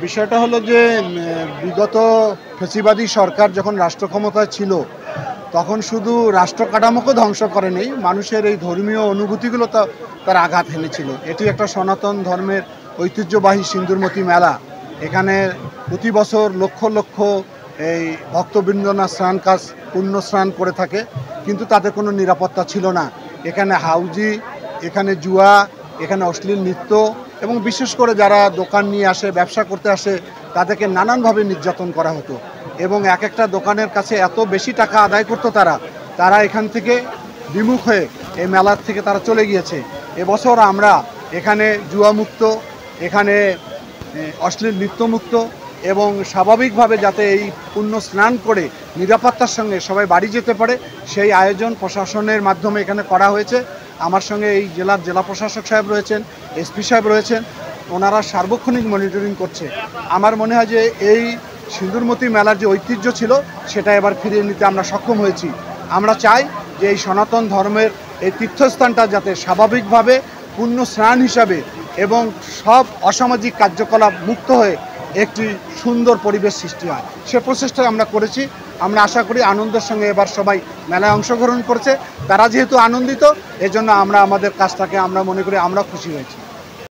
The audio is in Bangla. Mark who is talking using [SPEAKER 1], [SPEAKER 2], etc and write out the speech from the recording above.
[SPEAKER 1] বিষয়টা হলো যে বিগত ফ্যাসিবাদী সরকার যখন রাষ্ট্র ক্ষমতায় ছিল তখন শুধু রাষ্ট্র কাঠামোকে ধ্বংস করেনি, মানুষের এই ধর্মীয় অনুভূতিগুলো তার আঘাত হেনেছিল। এটি একটা সনাতন ধর্মের ঐতিহ্যবাহী সিন্দুরমতি মেলা। এখানে প্রতি বছর লক্ষ লক্ষ এই ভক্তবৃন্দনা স্নান কাজ পুণ্য স্নান করে থাকে, কিন্তু তাদের কোনো নিরাপত্তা ছিল না। এখানে হাউজি, এখানে জুয়া, এখানে অশ্লীল নৃত্য এবং বিশেষ করে যারা দোকান নিয়ে আসে, ব্যবসা করতে আসে, তাদেরকে নানানভাবে নির্যাতন করা হতো এবং এক একটা দোকানের কাছে এত বেশি টাকা আদায় করতো তারা এখান থেকে বিমুখ হয়ে এই মেলার থেকে তারা চলে গিয়েছে। এবছর আমরা এখানে জুয়ামুক্ত, এখানে অশ্লীল নৃত্যমুক্ত এবং স্বাভাবিকভাবে যাতে এই পুণ্য স্নান করে নিরাপত্তার সঙ্গে সবাই বাড়ি যেতে পারে সেই আয়োজন প্রশাসনের মাধ্যমে এখানে করা হয়েছে। আমার সঙ্গে এই জেলা প্রশাসক সাহেব রয়েছেন, এসপি সাহেব রয়েছেন, ওনারা সার্বক্ষণিক মনিটরিং করছে। আমার মনে হয় যে এই সিন্দুরমতি মেলার যে ঐতিহ্য ছিল সেটা এবার ফিরিয়ে নিতে আমরা সক্ষম হয়েছি। আমরা চাই যে এই সনাতন ধর্মের এই তীর্থস্থানটা যাতে স্বাভাবিকভাবে পুণ্য স্নান হিসাবে এবং সব অসামাজিক কার্যকলাপ মুক্ত হয়ে একটি সুন্দর পরিবেশ সৃষ্টি হয়, সে প্রচেষ্টা আমরা করেছি। আমরা আশা করি আনন্দের সঙ্গে এবার সবাই মেলায় অংশগ্রহণ করছে, তারা যেহেতু আনন্দিত, এজন্য আমরা আমাদের কাজটাকে আমরা মনে করি আমরা খুশি হয়েছি।